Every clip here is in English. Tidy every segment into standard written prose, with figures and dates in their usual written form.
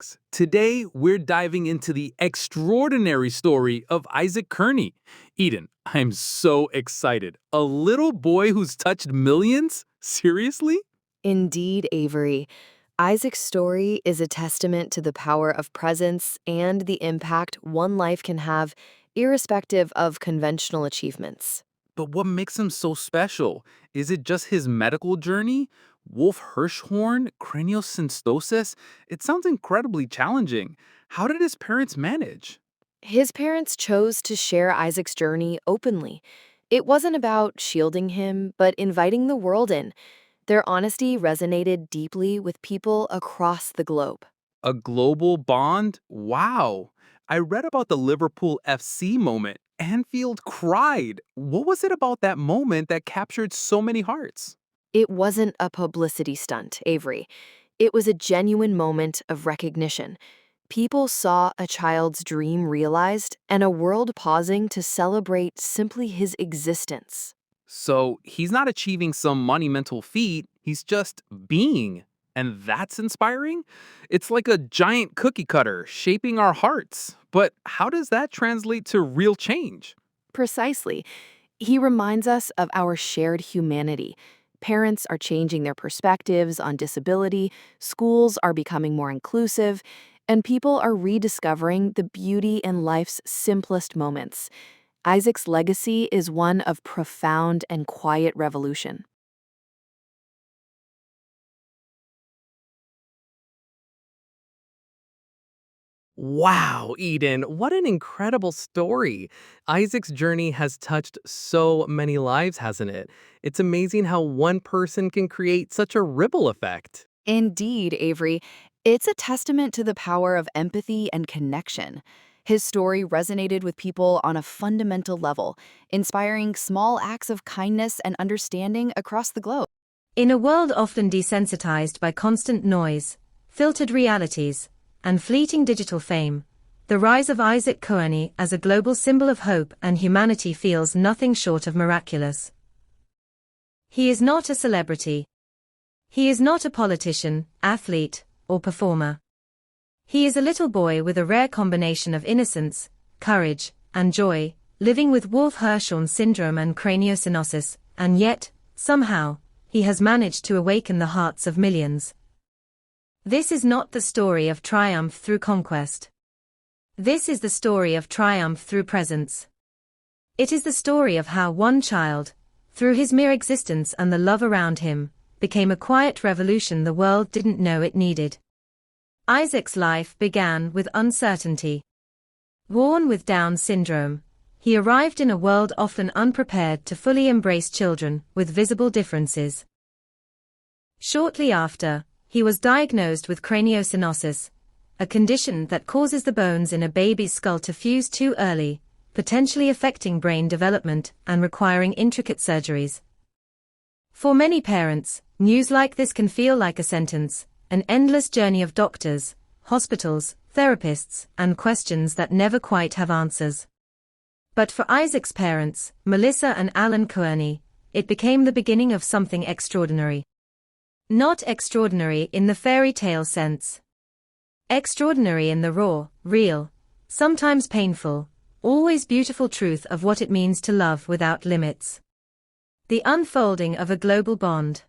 Talks. Today, we're diving into the extraordinary story of Isaac Kearney. Eden, I'm so excited. A little boy who's touched millions? Seriously? Indeed, Avery. Isaac's story is a testament to the power of presence and the impact one life can have, irrespective of conventional achievements. But what makes him so special? Is it just his medical journey? Wolf-Hirschhorn, craniosynostosis? It sounds incredibly challenging. How did his parents manage? His parents chose to share Isaac's journey openly. It wasn't about shielding him, but inviting the world in. Their honesty resonated deeply with people across the globe. A global bond? Wow. I read about the Liverpool FC moment. Anfield cried. What was it about that moment that captured so many hearts? It wasn't a publicity stunt, Avery. It was a genuine moment of recognition. People saw a child's dream realized and a world pausing to celebrate simply his existence. So he's not achieving some monumental feat, he's just being. And that's inspiring? It's like a giant cookie cutter shaping our hearts. But how does that translate to real change? Precisely. He reminds us of our shared humanity. Parents are changing their perspectives on disability, schools are becoming more inclusive, and people are rediscovering the beauty in life's simplest moments. Isaac's legacy is one of profound and quiet revolution. Wow, Eden, what an incredible story. Isaac's journey has touched so many lives, hasn't it? It's amazing how one person can create such a ripple effect. Indeed, Avery. It's a testament to the power of empathy and connection. His story resonated with people on a fundamental level, inspiring small acts of kindness and understanding across the globe. In a world often desensitized by constant noise, filtered realities, and fleeting digital fame, the rise of Isaac Kearney as a global symbol of hope and humanity feels nothing short of miraculous. He is not a celebrity. He is not a politician, athlete, or performer. He is a little boy with a rare combination of innocence, courage, and joy, living with Wolf-Hirschhorn syndrome and craniosynostosis, and yet, somehow, he has managed to awaken the hearts of millions. This is not the story of triumph through conquest. This is the story of triumph through presence. It is the story of how one child, through his mere existence and the love around him, became a quiet revolution the world didn't know it needed. Isaac's life began with uncertainty. Born with Down syndrome, he arrived in a world often unprepared to fully embrace children with visible differences. Shortly after, he was diagnosed with craniosynostosis, a condition that causes the bones in a baby's skull to fuse too early, potentially affecting brain development and requiring intricate surgeries. For many parents, news like this can feel like a sentence, an endless journey of doctors, hospitals, therapists, and questions that never quite have answers. But for Isaac's parents, Melissa and Alan Kearney, it became the beginning of something extraordinary. Not extraordinary in the fairy tale sense. Extraordinary in the raw, real, sometimes painful, always beautiful truth of what it means to love without limits. The unfolding of a global bond.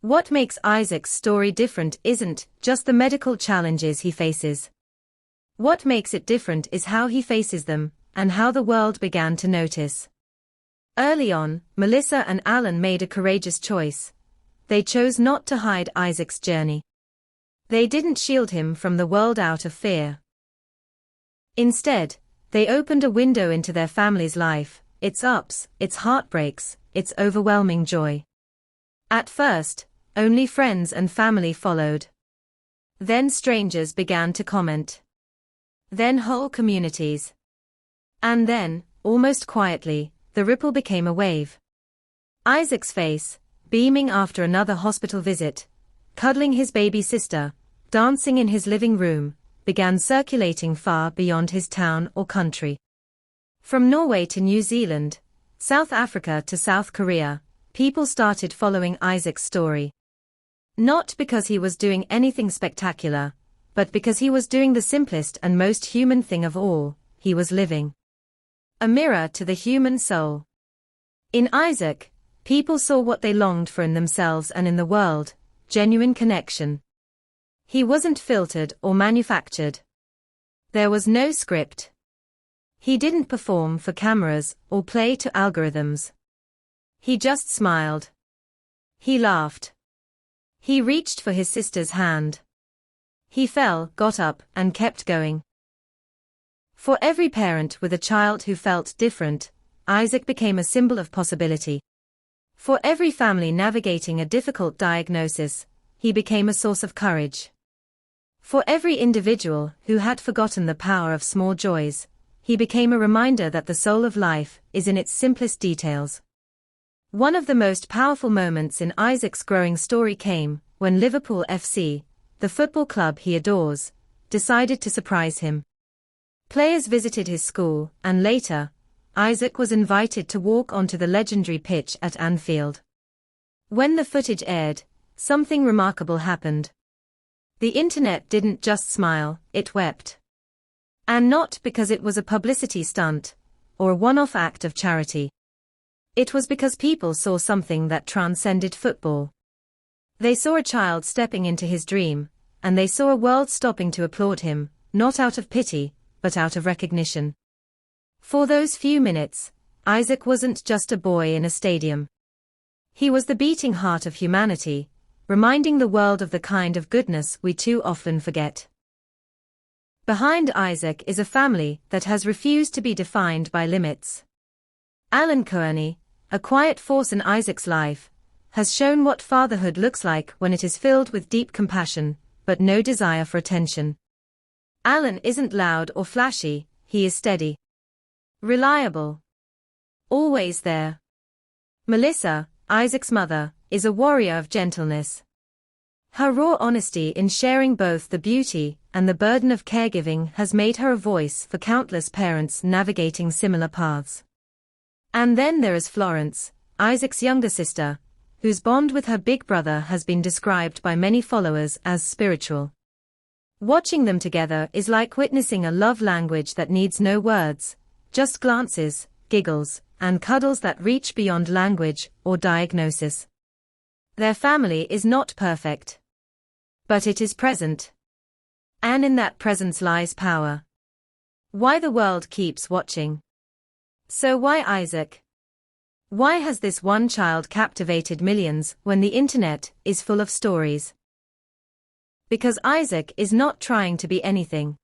What makes Isaac's story different isn't just the medical challenges he faces. What makes it different is how he faces them, and how the world began to notice. Early on, Melissa and Alan made a courageous choice. They chose not to hide Isaac's journey. They didn't shield him from the world out of fear. Instead, they opened a window into their family's life, its ups, its heartbreaks, its overwhelming joy. At first, only friends and family followed. Then strangers began to comment. Then whole communities. And then, almost quietly, the ripple became a wave. Isaac's face, beaming after another hospital visit, cuddling his baby sister, dancing in his living room, began circulating far beyond his town or country. From Norway to New Zealand, South Africa to South Korea, people started following Isaac's story. Not because he was doing anything spectacular, but because he was doing the simplest and most human thing of all, he was living. A mirror to the human soul. In Isaac, people saw what they longed for in themselves and in the world, genuine connection. He wasn't filtered or manufactured. There was no script. He didn't perform for cameras or play to algorithms. He just smiled. He laughed. He reached for his sister's hand. He fell, got up, and kept going. For every parent with a child who felt different, Isaac became a symbol of possibility. For every family navigating a difficult diagnosis, he became a source of courage. For every individual who had forgotten the power of small joys, he became a reminder that the soul of life is in its simplest details. One of the most powerful moments in Isaac's growing story came when Liverpool FC, the football club he adores, decided to surprise him. Players visited his school, and later, Isaac was invited to walk onto the legendary pitch at Anfield. When the footage aired, something remarkable happened. The internet didn't just smile, it wept. And not because it was a publicity stunt, or a one-off act of charity. It was because people saw something that transcended football. They saw a child stepping into his dream, and they saw a world stopping to applaud him, not out of pity, but out of recognition. For those few minutes, Isaac wasn't just a boy in a stadium. He was the beating heart of humanity, reminding the world of the kind of goodness we too often forget. Behind Isaac is a family that has refused to be defined by limits. Alan Kearney, a quiet force in Isaac's life, has shown what fatherhood looks like when it is filled with deep compassion, but no desire for attention. Alan isn't loud or flashy, he is steady. Reliable. Always there. Melissa, Isaac's mother, is a warrior of gentleness. Her raw honesty in sharing both the beauty and the burden of caregiving has made her a voice for countless parents navigating similar paths. And then there is Florence, Isaac's younger sister, whose bond with her big brother has been described by many followers as spiritual. Watching them together is like witnessing a love language that needs no words, just glances, giggles, and cuddles that reach beyond language or diagnosis. Their family is not perfect. But it is present. And in that presence lies power. Why the world keeps watching. So why Isaac? Why has this one child captivated millions when the internet is full of stories? Because Isaac is not trying to be anything.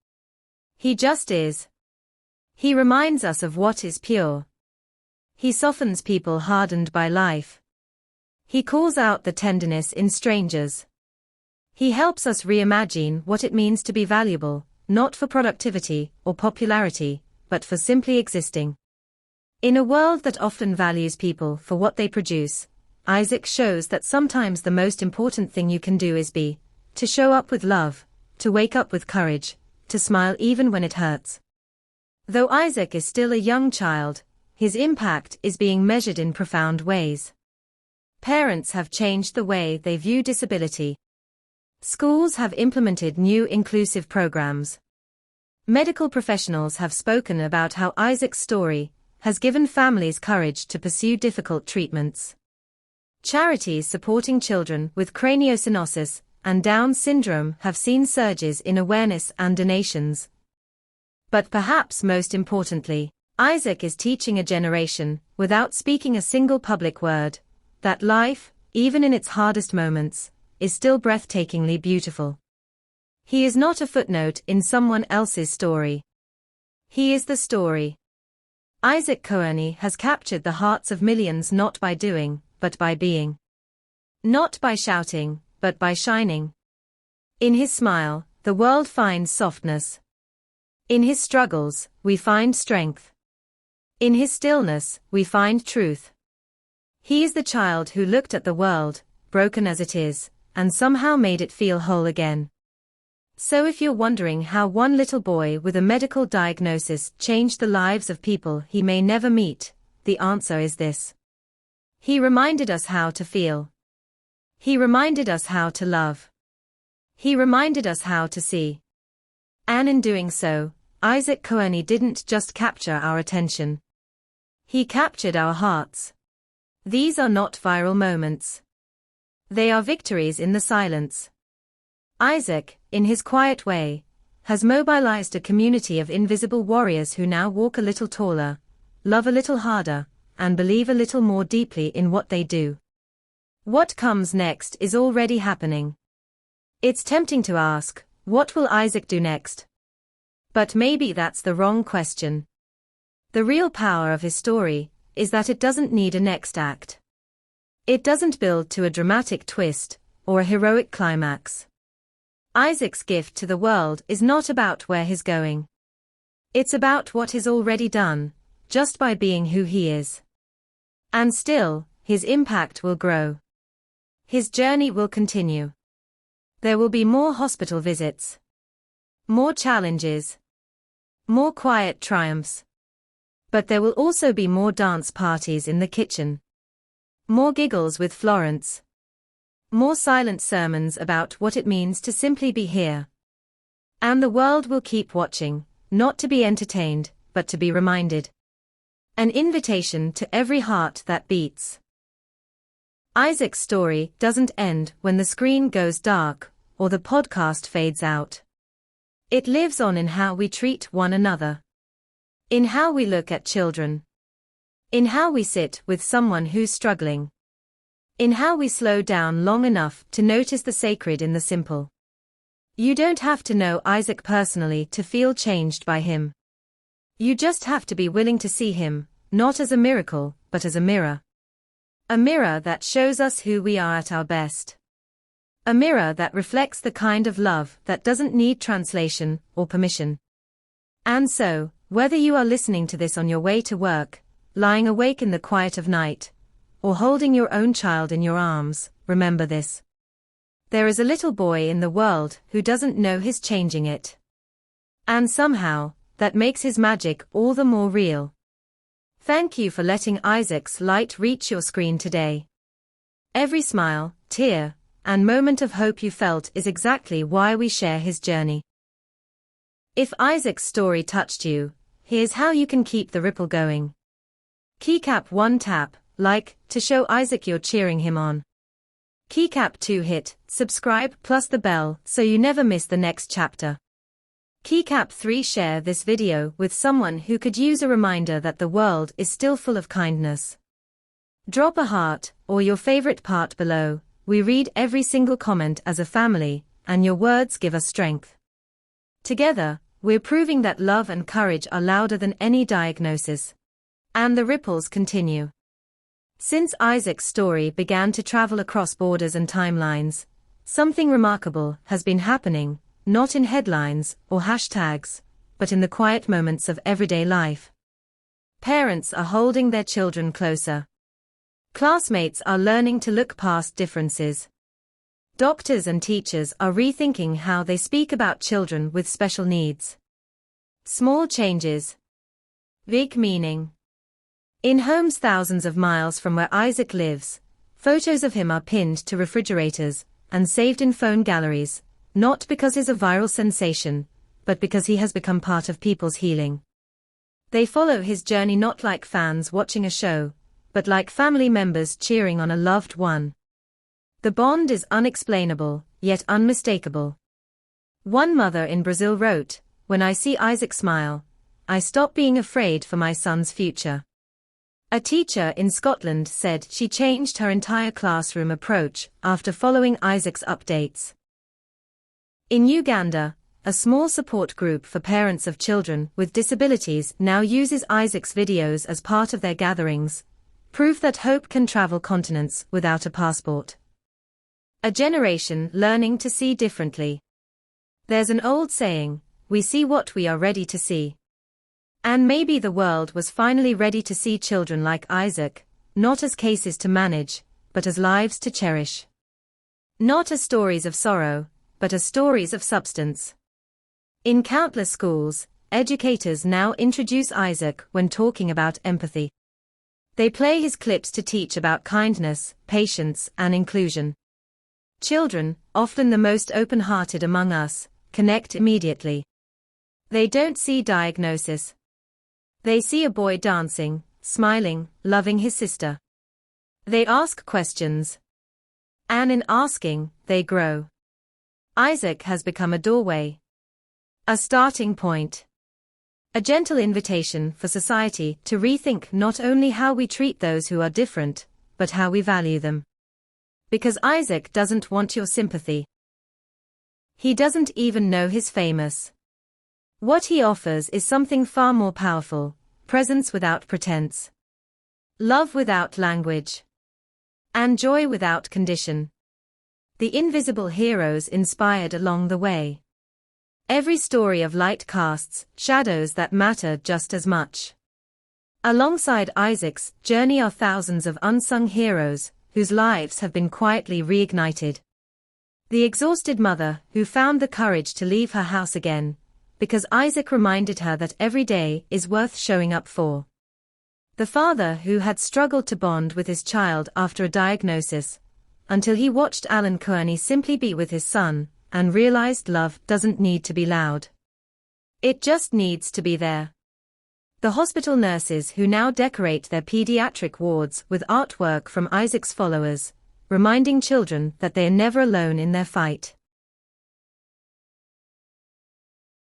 He just is. He reminds us of what is pure. He softens people hardened by life. He calls out the tenderness in strangers. He helps us reimagine what it means to be valuable, not for productivity or popularity, but for simply existing. In a world that often values people for what they produce, Isaac shows that sometimes the most important thing you can do is be, to show up with love, to wake up with courage, to smile even when it hurts. Though Isaac is still a young child, his impact is being measured in profound ways. Parents have changed the way they view disability. Schools have implemented new inclusive programs. Medical professionals have spoken about how Isaac's story has given families courage to pursue difficult treatments. Charities supporting children with craniosynostosis and Down syndrome have seen surges in awareness and donations. But perhaps most importantly, Isaac is teaching a generation, without speaking a single public word, that life, even in its hardest moments, is still breathtakingly beautiful. He is not a footnote in someone else's story. He is the story. Isaac Kearney has captured the hearts of millions not by doing, but by being. Not by shouting, but by shining. In his smile, the world finds softness. In his struggles, we find strength. In his stillness, we find truth. He is the child who looked at the world, broken as it is, and somehow made it feel whole again. So if you're wondering how one little boy with a medical diagnosis changed the lives of people he may never meet, the answer is this. He reminded us how to feel. He reminded us how to love. He reminded us how to see. And in doing so, Isaac Kearney didn't just capture our attention. He captured our hearts. These are not viral moments. They are victories in the silence. Isaac, in his quiet way, has mobilized a community of invisible warriors who now walk a little taller, love a little harder, and believe a little more deeply in what they do. What comes next is already happening. It's tempting to ask, what will Isaac do next? But maybe that's the wrong question. The real power of his story is that it doesn't need a next act. It doesn't build to a dramatic twist or a heroic climax. Isaac's gift to the world is not about where he's going. It's about what he's already done, just by being who he is. And still, his impact will grow. His journey will continue. There will be more hospital visits, more challenges, more quiet triumphs. But there will also be more dance parties in the kitchen, more giggles with Florence, more silent sermons about what it means to simply be here. And the world will keep watching, not to be entertained, but to be reminded. An invitation to every heart that beats. Isaac's story doesn't end when the screen goes dark or the podcast fades out. It lives on in how we treat one another, in how we look at children, in how we sit with someone who's struggling, in how we slow down long enough to notice the sacred in the simple. You don't have to know Isaac personally to feel changed by him. You just have to be willing to see him, not as a miracle, but as a mirror. A mirror that shows us who we are at our best. A mirror that reflects the kind of love that doesn't need translation or permission. And so, whether you are listening to this on your way to work, lying awake in the quiet of night, or holding your own child in your arms, remember this. There is a little boy in the world who doesn't know he's changing it. And somehow, that makes his magic all the more real. Thank you for letting Isaac's light reach your screen today. Every smile, tear, and moment of hope you felt is exactly why we share his journey. If Isaac's story touched you, here's how you can keep the ripple going. Keycap 1 tap, like, to show Isaac you're cheering him on. Keycap 2 hit, subscribe plus the bell so you never miss the next chapter. Keycap 3 share this video with someone who could use a reminder that the world is still full of kindness. Drop a heart, or your favorite part below. We read every single comment as a family, and your words give us strength. Together, we're proving that love and courage are louder than any diagnosis. And the ripples continue. Since Isaac's story began to travel across borders and timelines, something remarkable has been happening, not in headlines or hashtags, but in the quiet moments of everyday life. Parents are holding their children closer. Classmates are learning to look past differences. Doctors and teachers are rethinking how they speak about children with special needs. Small changes. Big meaning. In homes thousands of miles from where Isaac lives, photos of him are pinned to refrigerators and saved in phone galleries, not because he's a viral sensation, but because he has become part of people's healing. They follow his journey not like fans watching a show, but like family members cheering on a loved one. The bond is unexplainable, yet unmistakable. One mother in Brazil wrote, "When I see Isaac smile, I stop being afraid for my son's future." A teacher in Scotland said she changed her entire classroom approach after following Isaac's updates. In Uganda, a small support group for parents of children with disabilities now uses Isaac's videos as part of their gatherings, proof that hope can travel continents without a passport. A generation learning to see differently. There's an old saying, we see what we are ready to see. And maybe the world was finally ready to see children like Isaac, not as cases to manage, but as lives to cherish. Not as stories of sorrow, but as stories of substance. In countless schools, educators now introduce Isaac when talking about empathy. They play his clips to teach about kindness, patience, and inclusion. Children, often the most open-hearted among us, connect immediately. They don't see diagnosis. They see a boy dancing, smiling, loving his sister. They ask questions. And in asking, they grow. Isaac has become a doorway. A starting point. A gentle invitation for society to rethink not only how we treat those who are different, but how we value them. Because Isaac doesn't want your sympathy. He doesn't even know he's famous. What he offers is something far more powerful: presence without pretense, love without language, and joy without condition. The invisible heroes inspired along the way. Every story of light casts shadows that matter just as much. Alongside Isaac's journey are thousands of unsung heroes whose lives have been quietly reignited. The exhausted mother who found the courage to leave her house again, because Isaac reminded her that every day is worth showing up for. The father who had struggled to bond with his child after a diagnosis, until he watched Alan Kearney simply be with his son, and realized love doesn't need to be loud. It just needs to be there. The hospital nurses who now decorate their pediatric wards with artwork from Isaac's followers, reminding children that they are never alone in their fight.